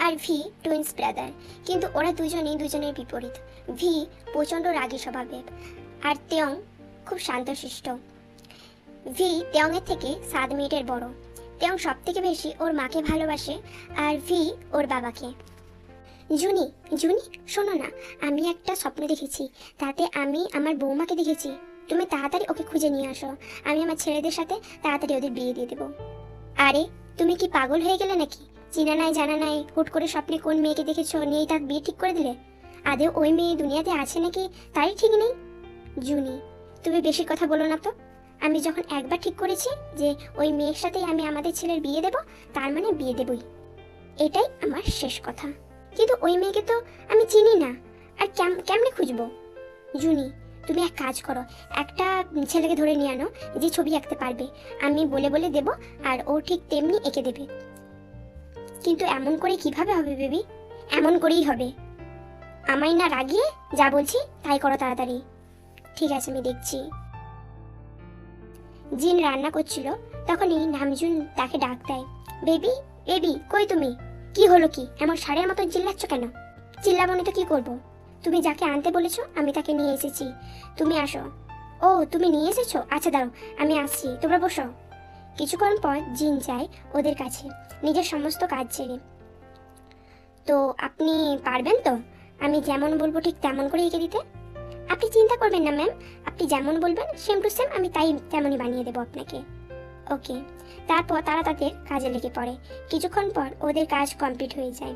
আর V twins brother, কিন্তু ওরা দুজনেই দুজনের বিপরীত। ভি প্রচণ্ড রাগী স্বভাবের, আর তেয়ং খুব শান্তশিষ্ট। ভি তেয়ংয়ের থেকে 7 মিনিটের বড়। তেয়ং সব থেকে বেশি ওর মাকে ভালোবাসে, আর ভি ওর বাবাকে। জুনি, জুনি শোনো না, আমি একটা স্বপ্ন দেখেছি, তাতে আমি আমার বৌমাকে দেখেছি। তুমি তাড়াতাড়ি ওকে খুঁজে নিয়ে আসো, আমি আমার ছেলেদের সাথে তাড়াতাড়ি ওদের বিয়ে দিয়ে দেবো। আরে তুমি কি পাগল হয়ে গেলে নাকি? চিনা নাই জানা নাই, হুট করে স্বপ্নে কোন মেয়েকে দেখেছো নিয়েই তার বিয়ে ঠিক করে দিলে? আদেও ওই মেয়ে দুনিয়াতে আছে নাকি তারই ঠিক নেই। জুনি, তুমি বেশি কথা বলো না তো। আমি যখন একবার ঠিক করেছি যে ওই মেয়ের সাথেই আমি আমাদের ছেলের বিয়ে দেব, তার মানে বিয়ে দেবই, এটাই আমার শেষ কথা। কিন্তু ওই মেয়েকে তো আমি চিনি না, আর কেমনে খুঁজবো? জুনি, তুমি এক কাজ করো, একটা ছেলেকে ধরে নিয়ে আনো যে ছবি আঁকতে পারবে। আমি বলে বলে দেব, আর ও ঠিক তেমনি এঁকে দেবে। কিন্তু এমন করে কিভাবে হবে বেবি? এমন করেই হবে। আমায় না রাগিয়ে যা বলছি তাই করো তাড়াতাড়ি। ঠিক আছে, আমি দেখছি। জিন রান্না করছিল, তখনই নামজুন তাকে ডাক দেয়। বেবি, বেবি কই তুমি? কি হলো কি, এমন ষাঁড়ের মতো চিল্লাচ্ছ কেন? চিল্লাবনি তো কি করব? তুমি যাকে আনতে বলেছো আমি তাকে নিয়ে এসেছি, তুমি আসো। ও, তুমি নিয়ে এসেছো? আচ্ছা দাঁড়াও, আমি আসছি, তোমরা বসো। কিছুক্ষণ পর জিন যায় ওদের কাছে নিজের সমস্ত কাজ ছেড়ে। তো আপনি পারবেন তো আমি যেমন বলবো ঠিক তেমন করে এঁকে দিতে? আপনি চিন্তা করবেন না ম্যাম, আপনি যেমন বলবেন সেম টু সেম আমি তাই তেমনই বানিয়ে দেবো আপনাকে। ওকে। তারপর তারা তাদের কাজে লেগে পড়ে। কিছুক্ষণ পর ওদের কাজ কমপ্লিট হয়ে যায়।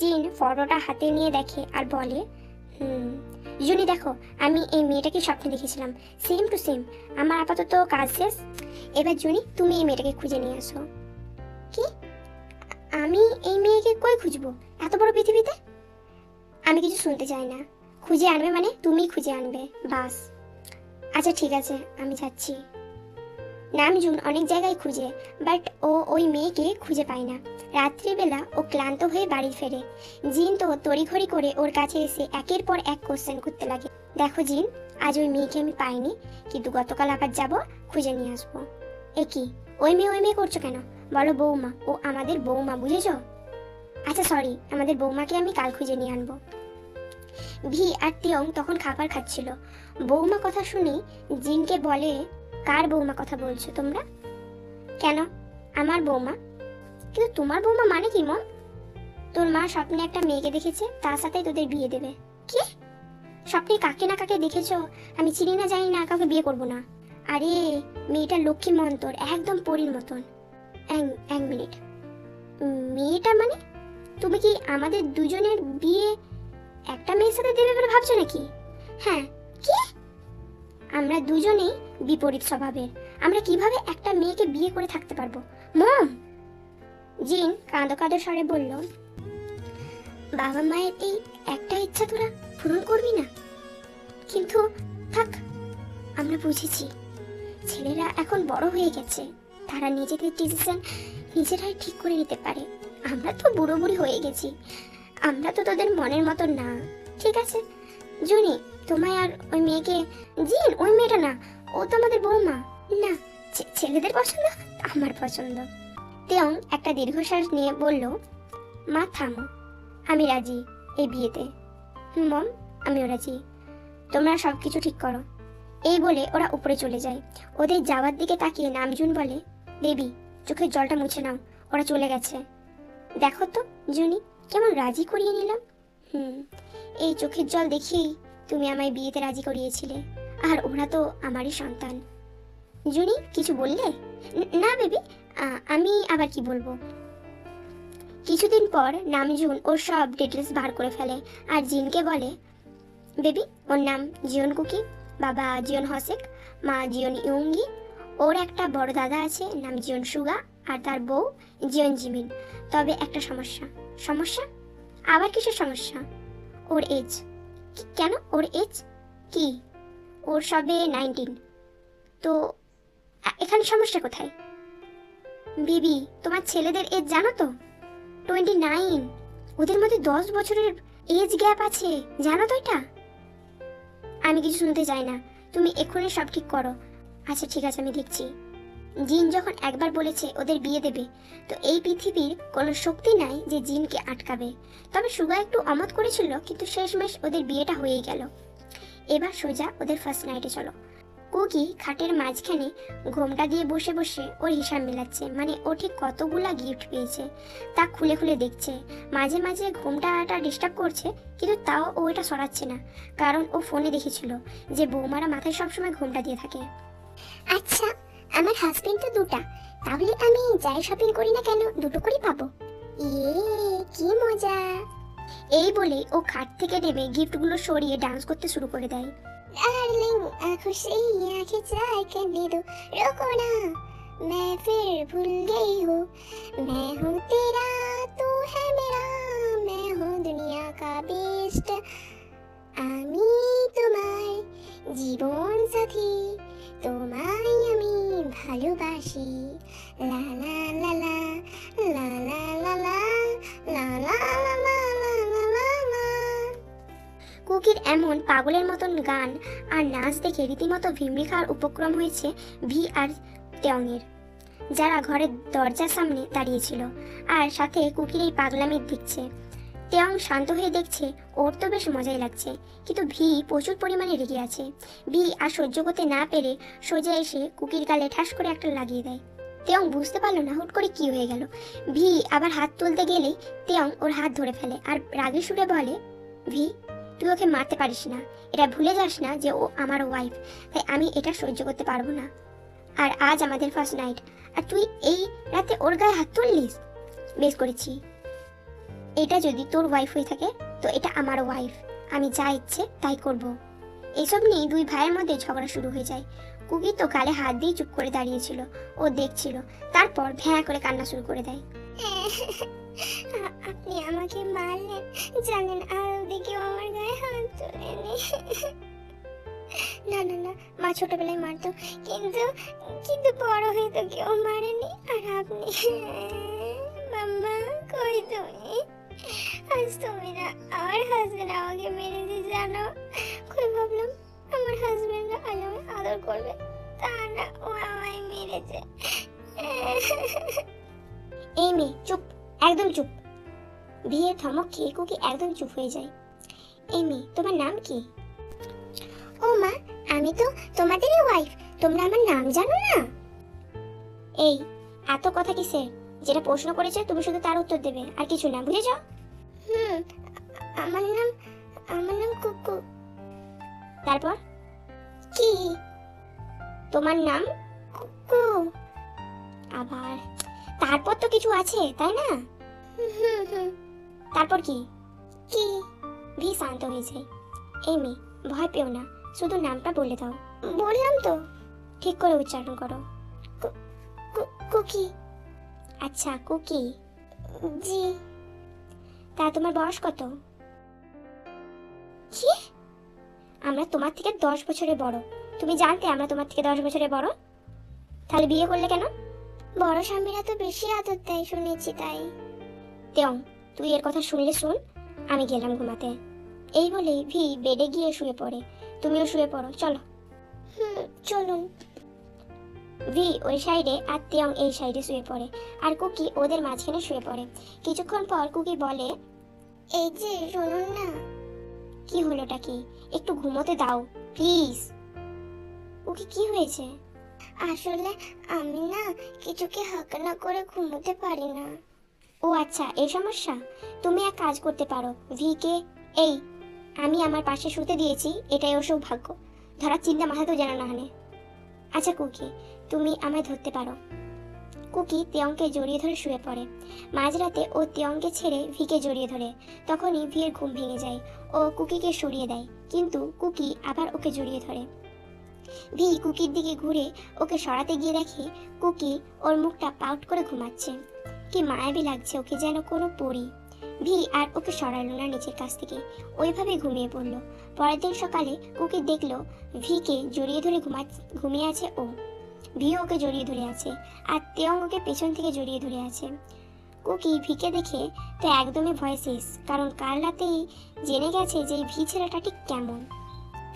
জিন ফটোটা হাতে নিয়ে দেখে আর বলে, জুনি দেখো, আমি এই মেয়েটাকে স্বপ্নে দেখেছিলাম, সেম টু সেম। আমার আপাতত কাজ শেষ, এবার জুনি তুমি এই মেয়েটাকে খুঁজে নিয়ে আসো। কি? আমি এই মেয়েকে কই খুঁজবো এত বড় পৃথিবীতে? আমি কিছু শুনতে চাই না। খুঁজে আনবে মানে তুমি খুঁজে আনবে, বাস। আচ্ছা ঠিক আছে, আমি যাচ্ছি। নামজুন অনেক জায়গায় খুঁজে, বাট ও ওই মেয়েকে খুঁজে পায় না। রাত্রিবেলা ও ক্লান্ত হয়ে বাড়ি ফেরে। জিন তো তড়িঘড়ি করে ওর কাছে এসে একের পর এক কোশ্চেন করতে লাগে। দেখো জিন, আজ ওই মেয়েকে আমি পাইনি, কিন্তু গতকাল আবার যাব, খুঁজে নিয়ে আসবো। এ কি, ওই মেয়ে করছো কেন? বলো বৌমা, ও আমাদের বৌমা, বুঝেছো? আচ্ছা সরি, আমাদের বৌমাকে আমি কাল খুঁজে নিয়ে আনবো। ভি আর তিয়ং তখন খাবার খাচ্ছিল। বৌমা কথা শুনে জিনকে বলে, কার বৌমা কথা বলছো তোমরা? কেন, আমার বৌমা। কিন্তু তোমার বৌমা মানে কি মম? তোর মা স্বপ্নে একটা মেয়েকে দেখেছে, তার সাথে তোদের বিয়ে দেবে। কি? স্বপ্নে কাকে না কাকে দেখেছো? আমি চিনি না জানি না, কাউকে বিয়ে করব না। আরে মেয়েটা লক্ষ্মী মন্তর, একদম পরীর মতন। এক মিনিট, মেয়েটা মানে তুমি কি আমাদের দুজনের বিয়ে একটা মেয়ের সাথে দেবে বলে ভাবছো নাকি? হ্যাঁ। কি? আমরা দুজনেই বিপরীত স্বভাবের, আমরা কিভাবে একটা মেয়েকে বিয়ে করে থাকতে পারবো মম? জিন কাঁদো কাঁদো স্বরে বলল, বাবা মায়ের এই একটা ইচ্ছা তোরা পূরণ করবি না? কিন্তু থাক, আমরা বুঝেছি, ছেলেরা এখন বড় হয়ে গেছে, তারা নিজেদের ডিসিশন নিজেরাই ঠিক করে নিতে পারে। আমরা তো বুড়ো বুড়ি হয়ে গেছি, আমরা তো তোদের মনের মতো না। ঠিক আছে জুনি, তোমায় আর ওই মেয়েকে। জিন, ওই মেয়েটা না, ও তো আমাদের বৌমা। না, ছেলেদের পছন্দ, আমার পছন্দ। তেয়ং একটা দীর্ঘশ্বাস নিয়ে বলল, মা থামো, আমি রাজি এই বিয়েতে। মম, আমিও রাজি, তোমরা সবকিছু ঠিক করো। এই বলে ওরা উপরে চলে যায়। ওদের যাওয়ার দিকে তাকিয়ে নামজুন বলে, বেবি চোখের জলটা মুছে নাও, ওরা চলে গেছে। দেখো তো জুনি, কেমন রাজি করিয়ে নিলাম। এই চোখের জল দেখেই তুমি আমায় বিয়েতে রাজি করিয়েছিলে, আর ওরা তো আমারই সন্তান। জুনি কিছু বললে? না বেবি, আমি আবার কি বলবো। কিছুদিন পর নামজুন ওর সব ডিটেলস বার করে ফেলে আর জিনকে বলে, বেবি ওর নাম জিয়ন কুকি, বাবা জিয়ন হসেক, মা জিয়ন ইয়ুঙ্গি। ওর একটা বড় দাদা আছে, নাম জিয়ন সুগা, আর তার বউ জিয়ন জিমিন। তবে একটা সমস্যা। সমস্যা? আবার কিসের সমস্যা? ওর এজ। কেন, ওর এজ কি? ওর সবে 19। তো এখানে সমস্যা কোথায়? বেবি তোমার ছেলেদের এজ জানো তো? 29। ওদের মধ্যে 10 বছরের এজ গ্যাপ আছে, জানো তো এটা? আমি কিছু শুনতে চাই না, তুমি এক্ষুনি সব ঠিক করো। আচ্ছা ঠিক আছে, আমি দেখছি। জিন যখন একবার বলেছে ওদের বিয়ে দেবে, তো এই পৃথিবীর কোনো শক্তি নাই যে জিনকে আটকাবে। তবে সুগা একটু অমত করেছিল, কিন্তু শেষমেশ ওদের বিয়েটা হয়েই গেল। এবার সোজা ওদের ফার্স্ট নাইটে চলো। কুকি খাটের মাঝখানে ঘোমটা দিয়ে বসে বসে ওর হিসাব মেলাচ্ছে, মানে ও ঠিক কতগুলা গিফট পেয়েছে তা খুলে খুলে দেখছে। মাঝে মাঝে ঘোমটাটা ডিস্টার্ব করছে, কিন্তু তাও ও এটা সরাচ্ছে না, কারণ ও ফোনে দেখেছিল যে বৌমারা মাথায় সবসময় ঘোমটা দিয়ে থাকে। আচ্ছা, আমার হাজবেন্ড তো দুটা, তাহলে আমি যাই শপিং করি না কেন দুটো করে পাবো। ইয়ে, কি মজা! এই বলে ও খাট থেকে নেমে গিফটগুলো সরিয়ে ডান্স করতে শুরু করে দেয়। डार्लिंग आंखों से आंखें चुरा कर दे दो, रोको ना मैं फिर भूल गई हूँ, मैं हूँ तेरा तू है मेरा, मैं हूँ दुनिया का बेस्ट, আমি তোমার জীবন সাথী, তোমায় আমি ভালোবাসি, লা লা লা লা লা লা লা লা লা লা লা লা লা লা লা। কুকির এমন পাগলের মতন গান আর নাচ দেখে রীতিমতো ভিমড়ি খাওয়ার উপক্রম হয়েছে ভি আর তেয়ংয়ের, যারা ঘরের দরজার সামনে দাঁড়িয়েছিল আর সাথে কুকির এই পাগলামি দেখছে। তেয়ং শান্ত হয়ে দেখছে ওর তো বেশ মজাই লাগছে, কিন্তু ভি প্রচুর পরিমাণে রেগে আছে। ভি আর সহ্য করতে না পেরে সোজা এসে কুকির গালে ঠাস করে একটা লাগিয়ে দেয়। তেয়ং বুঝতে পারলো না হুট করে কি হয়ে গেল। ভি আবার হাত তুলতে গেলেই তেয়ং ওর হাত ধরে ফেলে আর রাগী সুরে বলে, ভি তুই ওকে মারতে পারিস না, এটা ভুলে যাস না যে ও আমার ওয়াইফ, তাই আমি এটা সহ্য করতে পারবো না। আর আজ আমাদের ফার্স্ট নাইট, আর তুই এই রাতে ওর গায়ে হাত তুললিস? বেশ করেছি, এটা যদি তোর ওয়াইফ হয়ে থাকে তো এটা আমার ওয়াইফ, আমি যা ইচ্ছে তাই করব। এইসব নিয়ে দুই ভাইয়ের মধ্যে ঝগড়া শুরু হয়ে যায়। কুকি তো গালে হাত দিয়ে চুপ করে দাঁড়িয়েছিল, ও দেখছিল, তারপর ভ্যাঁ করে কান্না শুরু করে দেয়। আপনি আমাকে মারলেন জানেন, আর ওদিকে আমার গায়ে হাত তোলেনি। না না না, মা ছোটবেলায় মারতো, কিন্তু কিন্তু বড় হয়ে তো কেউ মারেনি। আর আপনি মাম্মা কই তুমি? আজ তুমি না আমার হাজবেন্ড আমাকে মেরেছে জানো। কই ভাবলাম আমার হাজবেন্ড আজ আমায় আদর করবে, তা না ও আমায় মেরেছে। এই মেয়ে চুপ, একদম চুপ। বিয়ের ধমক খেয়ে কুকি একদম চুপ হয়ে যায়। এই মেয়ে তোমার নাম কি? ও মা, আমি তো তোমাদেরই ওয়াইফ, তোমরা আমার নাম জানো না? এই এত কথা কিসের? যেটা প্রশ্ন করেছে তুমি শুধু তার উত্তর দেবে, আর কিছু না, বুঝেছ? আমার নাম কুকু। তারপর কি? তোমার নাম কুকু। আবার তারপর তো কিছু আছে তাই না? তারপর কি? কি? ভি শান্ত হয়ে যায়। এই মেয়ে ভয় পেও না, শুধু নামটা বলে দাও। বললাম তো। ঠিক করে উচ্চারণ করো। কুকি। আচ্ছা কুকি। জি। তা তোমার বয়স কত? কি? আমরা তোমার থেকে 10 বছরের বড়। তুমি জানতে আমরা তোমার থেকে 10 বছরের বড়? তাহলে বিয়ে করলে কেন? বড় স্বামীরা তো বেশি আদর দেয় শুনেছি, তাই। তেয়ং তুই এর কথা শুনলে শুন, আমি গেলাম ঘুমাতে। এই বলে ভি বেডে গিয়ে শুয়ে পড়ে। তুমিও শুয়ে পড়ো, চলো। চলুন। ভি ওই সাইডে আর তেয়ং এই সাইডে শুয়ে পড়ে, আর কুকি ওদের মাঝখানে শুয়ে পড়ে। কিছুক্ষণ পর কুকি বলে, এই যে শুনুন না। কি হলোটা কি? একটু ঘুমোতে দাও প্লিজ। কুকি কি হয়েছে? আসলে আমি না কিছুকে হাঁক না করে ঘুমোতে পারি না। ও আচ্ছা, এই সমস্যা। তুমি এক কাজ করতে পারো, ভিকে এই আমি আমার পাশে শুতে দিয়েছি, এটাই ওর সৌভাগ্য। ধরার চিন্তা মাথাতেও যেন না আনে। আচ্ছা কুকি, তুমি আমায় ধরতে পারো। কুকি তেয়ংকে জড়িয়ে ধরে শুয়ে পড়ে। মাঝরাতে ও তেয়ংকে ছেড়ে ভিকে জড়িয়ে ধরে। তখনই ভির ঘুম ভেঙে যায়। ও কুকিকে সরিয়ে দেয়, কিন্তু কুকি আবার ওকে জড়িয়ে ধরে। ভি কুকির দিকে ঘুরে ওকে সরাতে গিয়ে দেখে কুকি ওর মুখটা পাউট করে ঘুমাচ্ছে। কি মায়াবী লাগছে ওকে, যেন কোনো পরী। ভি আর ওকে সরালো না নিচের কাছ থেকে, ওইভাবে ঘুমিয়ে পড়লো। পরের দিন সকালে কুকি দেখলো ভিকে জড়িয়ে ধরে ঘুমিয়ে আছে ও। ভিও ওকে জড়িয়ে ধরে আছে, আর তেয়ং ওকে পেছন থেকে জড়িয়ে ধরে আছে। কুকি ভিকে দেখে তো একদমই ভয় শেষ, কারণ কাল রাতেই জেনে গেছে যে এই ভি ছেলেটা ঠিক কেমন।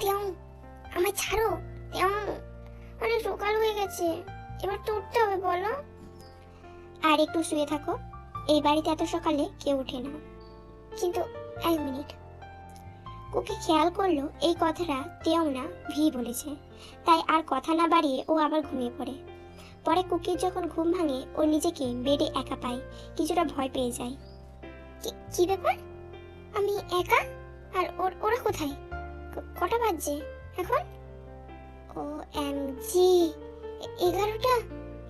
তেয়ং আমায় ছাড়ো, তেয়ং অনেক সকাল হয়ে গেছে। এবার তো উঠতে হবে বলো। আর একটু শুয়ে থাকো, এই বাড়িতে এত সকালে কেউ ওঠে না। কিন্তু এক মিনিট, কুকি খেয়াল করলো এই কথাটা তেও না ভি বলেছে, তাই আর কথা না বাড়িয়ে ও আবার ঘুমিয়ে পড়ে। পরে কুকির যখন ঘুম ভাঙে ও নিজেকে বেডে একা পায়, কিছুটা ভয় পেয়ে যায়। কি ব্যাপার, আমি একা? আর ওরা কোথায়? কটা বাজছে এখন? ও এম জি, 11টা।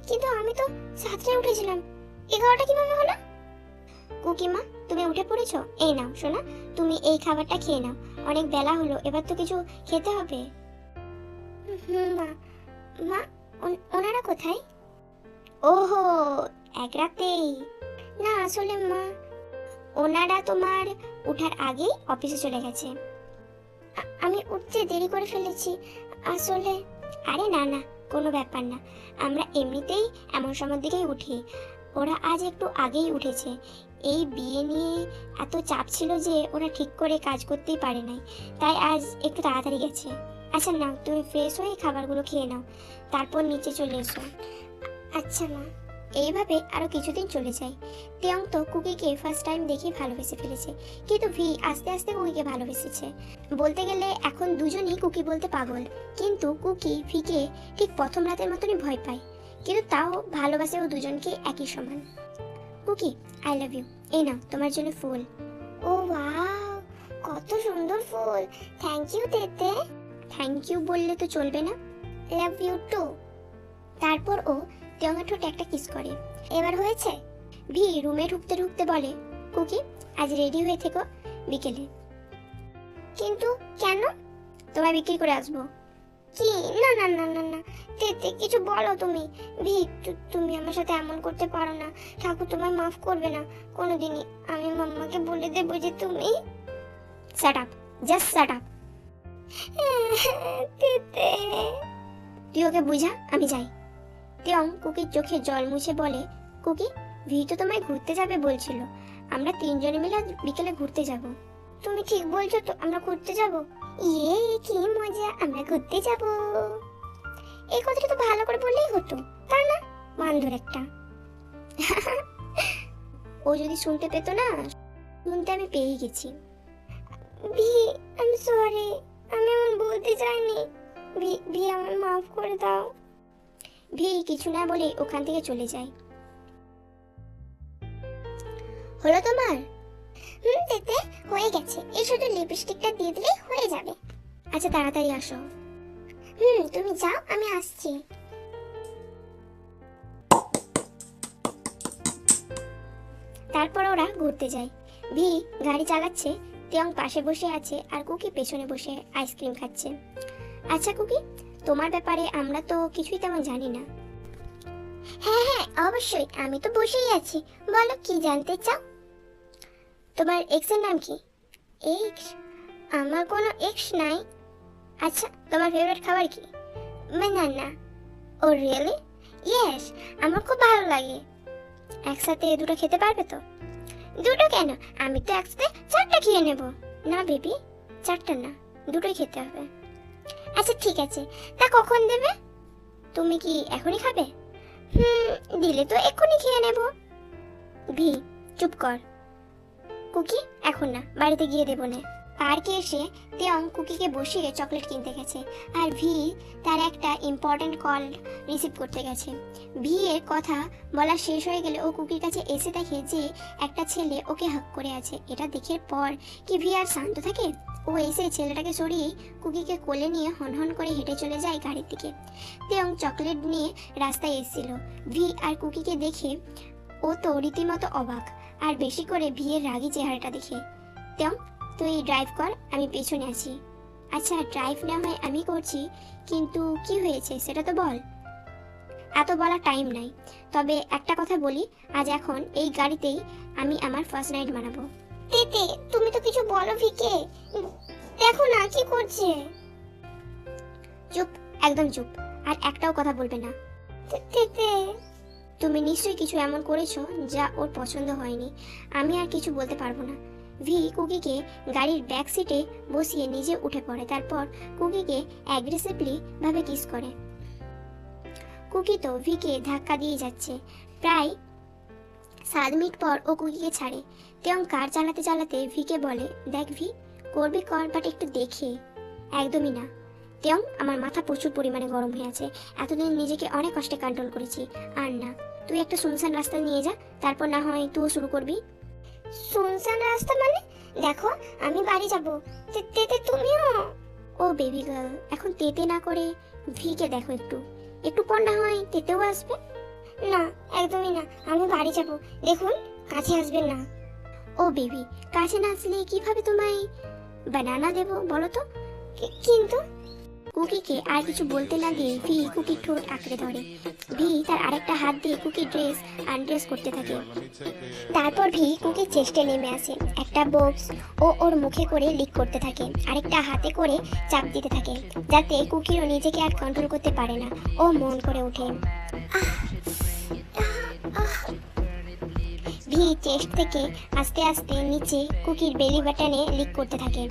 কিন্তু আমি তো 7টায় উঠেছিলাম, 11টা কিভাবে হলো? কুকিমা, তুমি উঠে পড়েছো? এই নাও সোনা, তুমি এই খাবারটা খেয়ে নাও, অনেক বেলা হলো, এবার তো কিছু খেতে হবে। মা, মা, ওনারা কোথায়? ওহো, এক রাতেই? না আসলে মা, ওনারা তোমার ওঠার আগেই অফিসে চলে গেছে। আমি উঠতে দেরি করে ফেলেছি আসলে। আরে না না, কোনো ব্যাপার না, আমরা এমনিতেই এমন সময় দিকেই উঠি। ওরা আজ একটু আগেই উঠেছে, এই বিয়ে নিয়ে এত চাপ ছিল যে ওরা ঠিক করে কাজ করতেই পারে নাই, তাই আজ একটু তাড়াতাড়ি গেছে। আচ্ছা নাও, তুমি ফ্রেশ হয়ে খাবারগুলো খেয়ে নাও, তারপর নিচে চলে এসো। আচ্ছা মা। এইভাবে আরো কিছুদিন চলে যায়। তেয়ং তো কুকিকে ফার্স্ট টাইম দেখে ভালোবেসে ফেলেছে, কিন্তু ভি আস্তে আস্তে কুকিকে ভালোবেসেছে। বলতে গেলে এখন দুজনই কুকি বলতে পাগল, কিন্তু কুকি ভিকে ঠিক প্রথম রাতের মতনই ভয় পায়, কিন্তু তাও ভালোবাসে ও দুজনকে একই সমান। কুকি, আই লাভ ইউ, এই নাও তোমার জন্য ফুল। ও ওয়াও, কত সুন্দর ফুল, থ্যাংক ইউ তেতে। থ্যাংক ইউ বললে তো চলবে না, লাভ ইউ টু। তারপর ও তেয়ংয়ের ঠোঁটে একটা কিস করে। এবার হয়েছে? ভি রুমে ঢুকতে ঢুকতে বলে, কুকি আজ রেডি হয়ে থেকো বিকেলে। কিন্তু কেন? তোমায় বিক্রি করে আসবো। কি? না না না না না, তেতে কিছু বলো তুমি। ভি তুমি আমার সাথে এমন করতে পারো না, ঠাকুর তোমায় মাফ করবে না কোনোদিনই। আমি মাম্মাকে বলে দেবো যে তুমি। Shut up, just shut up. তেতে, তুই ওকে বুঝা, আমি যাই। তেয়ং কুকির চোখে জল মুছে বলে, কুকি ভি তো তোমায় ঘুরতে যাবে বলছিল, আমরা তিনজনে মিলে বিকেলে ঘুরতে যাব। তুমি ঠিক বলছো তো, আমরা ঘুরতে যাব? ইয়ে কি মজা, আমরা ঘুরতে যাব। এই কথাটা তো ভালো করে বললেই হতো, তা না? বান্ধর একটা। ও যদি শুনতে পেতো না, শুনতে আমি পেয়ে গেছি। ভি আই এম সরি, আমি এমন বলতে চাইনি। ভি আমায় মাফ করে দাও। ভি কিছু না বলে ওখান থেকে চলে যায়। হলো তোমার? তেতে হয়ে গেছে, এই শুধু লিপস্টিকটা দিয়ে দিলেই হয়ে যাবে। আচ্ছা তাড়াতাড়ি আসো। তুমি যাও, আমি আসছি। তারপর ওরা ঘুরতে যায়। ভি গাড়ি চালাচ্ছে, তেয়ং পাশে বসে আছে আর কুকি পেছনে বসে আইসক্রিম খাচ্ছে। আচ্ছা কুকি, তোমার ব্যাপারে আমরা তো কিছুই তেমন জানি না। হ্যাঁ হ্যাঁ অবশ্যই, আমি তো বসেই আছি, বলো কি জানতে চাও? তোমার এক্সের নাম কি? এক্স? আমার কোনো এক্স নাই। আচ্ছা তোমার ফেভারিট খাবার কি? বানানা। ও রিয়েলি? ইয়েস, আমার খুব ভালো লাগে। একসাথে দুটো খেতে পারবে তো? দুটো কেন, আমি তো একসাথে 4টা খেয়ে নেব। না বেবি, 4টা না, দুটোই খেতে হবে। আচ্ছা ঠিক আছে, তা কখন দেবে? তুমি কি এখনই খাবে? দিলে তো এক্ষুনি খেয়ে নেব। ভি চুপ কর। কুকি এখন না, বাড়িতে গিয়ে দেবো না। পার্কে এসে তেয়ং কুকিকে বসিয়ে চকলেট কিনতে গেছে, আর ভি তার একটা ইম্পর্টেন্ট কল রিসিভ করতে গেছে। ভি এর কথা বলা শেষ হয়ে গেলে ও কুকির কাছে এসে দেখে যে একটা ছেলে ওকে হাক করে আছে। এটা দেখার পর কি ভি আর শান্ত থাকে? ও এসে ছেলেটাকে সরিয়ে কুকিকে কোলে নিয়ে হনহন করে হেঁটে চলে যায় গাড়ির দিকে। তেয়ং চকলেট নিয়ে রাস্তায় এসেছিল। ভি আর কুকিকে দেখে ও তো রীতিমতো অবাক, আর বেশি করে ভিয়ের রাগী চেহারাটা দেখে। তেয়ং তুই ড্রাইভ কর, আমি পেছনে আছি। আচ্ছা ড্রাইভ না হয় আমি করছি, কিন্তু কি হয়েছে সেটা তো বল। এত বলার টাইম নাই, তবে একটা কথা বলি, আজ এখন এই গাড়িতেই আমি আমার ফার্স্ট নাইট মানাবো। তেতে তুমি তো কিছু বলো ভিকে, দেখো না কি করছে। চুপ, একদম চুপ, আর একটাও কথা বলবে না। তেতে তুমি নিশ্চয়ই কিছু এমন করেছো যা ওর পছন্দ হয়নি, আমি আর কিছু বলতে পারবো না। ভি কুকিকে গাড়ির ব্যাক সিটে বসিয়ে নিজে উঠে পড়ে, তারপর কুকিকে অ্যাগ্রেসিভলি ভাবে কিস করে। কুকি তো ভিকে ধাক্কা দিয়ে যাচ্ছে। প্রায় 7 মিনিট পর ও কুকিকে ছাড়ে। তেয়ং কার চালাতে চালাতে ভিকে বলে, দেখ ভি, করবি কর, বাট একটু দেখে। একদমই না তেয়ং, আমার মাথা প্রচুর পরিমাণে গরম হয়ে আছে। এতদিন নিজেকে অনেক কষ্টে কন্ট্রোল করেছি, আর না। তুই একটা শুনশান রাস্তা নিয়ে যা, তারপর না হয় তুইও শুরু করবি। শুনশান রাস্তা মানে? দেখো আমি বাড়ি যাবো, তেতে তুমিও। ও বেবি গার্ল, এখন তেতে না করে ভিকে দেখো, একটু একটু পর না হয় তেতেও আসবে। না একদমই না, আমি বাড়ি যাব, দেখুন কাছে আসবেন না। ও বেবি, কাছে না আসলে কিভাবে তোমায় বানানা দেবো বলো তো? কিন্তু কুকিকে আর কিছু বলতে না দিয়ে ভি কুকির ঠোঁট আঁকড়ে ধরে। ভি তার আরেকটা হাত দিয়ে কুকির ড্রেস আনড্রেস করতে থাকে। তারপর ভি কুকির চেস্টে নেমে আসে, একটা বক্স ও ওর মুখে করে লিক করতে থাকে, আরেকটা হাতে করে চাপ দিতে থাকে, যাতে কুকিরও নিজেকে আর কন্ট্রোল করতে পারে না। ও মন করে ওঠে। ভি চেস্ট থেকে আস্তে আস্তে নিচে কুকির বেলি বাটনে লিক করতে থাকে।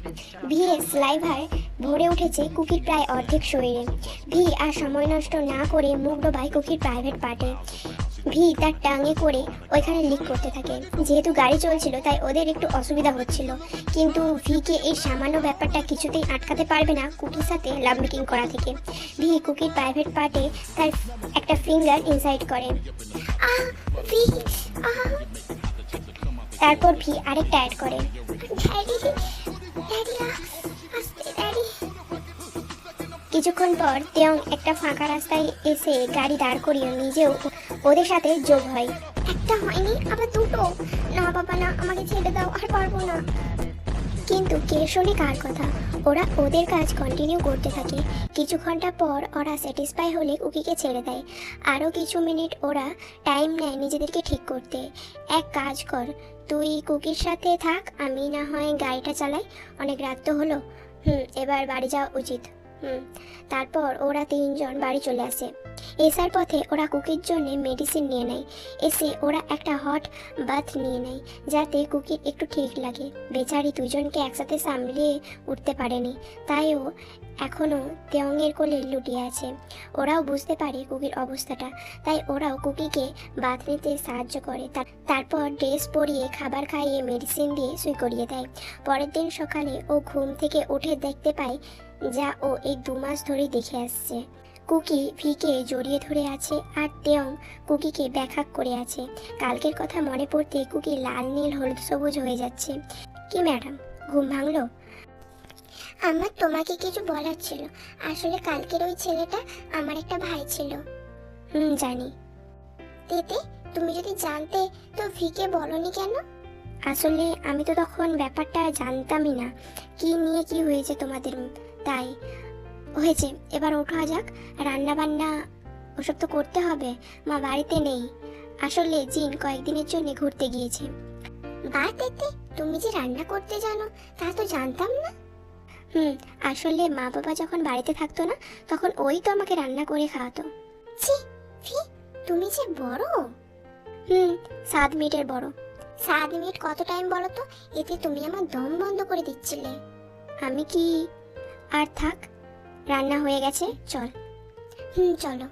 ভিয়ের স্লাইভার ভরে উঠেছে কুকির প্রায় অর্ধেক শরীরে। ভি আর সময় নষ্ট না করে মুখ ডোবায় কুকির প্রাইভেট পার্টে। ভি তার টাঙে করে ওইখানে লিক করতে থাকে। যেহেতু গাড়ি চলছিল তাই ওদের একটু অসুবিধা হচ্ছিল, কিন্তু ভিকে এই সামান্য ব্যাপারটা কিছুতেই আটকাতে পারবে না কুকির সাথে লাভ মেকিং করা থেকে। ভি কুকির প্রাইভেট পার্টে তার একটা ফিঙ্গার ইনসাইড করে। তারপর ভি আরেকটা অ্যাড করে। কিছুক্ষণ পর তেয়ং একটা ফাঁকা রাস্তায় এসে গাড়ি দাঁড় করিয়ে নিজেও ওদের সাথে যোগ হয়। একটা হয়নি, আবার দুটো। না বাবা না, আমাকে ছেড়ে দাও, আর পারবো না। কিন্তু কে শোনে কার কথা? ওরা ওদের কাজ কন্টিনিউ করতে থাকে। কিছু ঘন্টা পর ওরা স্যাটিসফাই হলে কুকিকে ছেড়ে দেয়। আরও কিছু মিনিট ওরা টাইম নেয় নিজেদেরকে ঠিক করতে। এক কাজ কর, তুই কুকির সাথে থাক, আমি না হয় গাড়িটা চালাই, অনেক রাত তো হলো। এবার বাড়ি যাওয়া উচিত। তারপর ওরা 3 জন বাড়ি চলে আসে। এসার পথে ওরা কুকির জন্য মেডিসিন নিয়ে নেয়। এসে ওরা একটা হট বাথ নিয়ে নেয়, যাতে কুকির একটু ঠিক লাগে। বেচারি দুজনকে একসাথে সামলিয়ে উঠতে পারেনি, তাই ও এখনও তেয়ংয়ের কোলে লুটিয়ে আছে। ওরাও বুঝতে পারে কুকির অবস্থাটা, তাই ওরাও কুকিকে বাথ নিতে সাহায্য করে। তারপর ড্রেস পরিয়ে খাবার খাইয়ে মেডিসিন দিয়ে শুই করিয়ে দেয়। পরের দিন সকালে ও ঘুম থেকে উঠে দেখতে পায় যা ও এই 2 মাস ধরে দেখে আসছে। কুকি ভিকে জড়িয়ে ধরে আছে, আর তেয়ং কুকিকে ব্যাখ্যা করে আছে। কালকের কথা মনে পড়তে কুকি লাল নীল হলুদ সবুজ হয়ে যাচ্ছে। কি ম্যাডাম, ঘুম ভাঙলো? আমার তোমাকে কিছু বলার ছিল। আসলে কালকের ওই ছেলেটা আমার একটা ভাই ছিল। জানি। তেতে, তুমি যদি জানতে তো ভিকে বলনি কেন? আসলে আমি তো তখন ব্যাপারটা জানতামই না, কি নিয়ে কি হয়েছে তোমাদের, তাই। হয়েছে, এবার ওঠা যাক, রান্না বান্না ওসব তো করতে হবে। মা বাড়িতে নেই, আসলে জিন কয়েকদিনের জন্য ঘুরতে গিয়েছে। বা তেতে, তুমি যে রান্না করতে জানো তা তো জানতাম না। আসলে মা বাবা যখন বাড়িতে থাকতো না, তখন ওই তো আমাকে রান্না করে খাওয়াতো। ছি, তুমি যে বড়। 7 মিনিটের বড়। 7 মিনিট কত টাইম বলো তো? এতে তুমি আমার দম বন্ধ করে দিচ্ছিলে। আমি কি আর থাক, রান্না হয়ে গেছে, চল। চলো।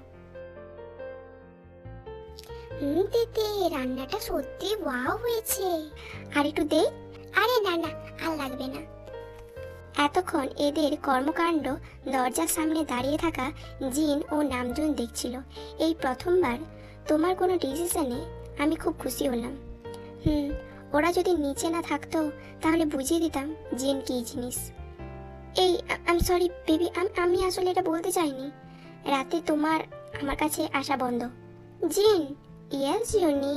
তেতে, রান্নাটা সত্যি ওয়াও হয়েছে। আর একটু দে। আরে না না, আর লাগবে না। এতক্ষণ এদের কর্মকাণ্ড দরজার সামনে দাঁড়িয়ে থাকা জিন ও নামজুন দেখছিল। এই প্রথমবার তোমার কোনো ডিসিশনে আমি খুব খুশি হলাম। ওরা যদি নিচে না থাকতো তাহলে বুঝিয়ে দিতাম জিন কি জিনিস। এই আই এম সরি বেবি, আমি আসলে এটা বলতে চাইনি। রাতে তোমার আমার কাছে আসা বন্ধ। জিন, ইয়েস ইউনি।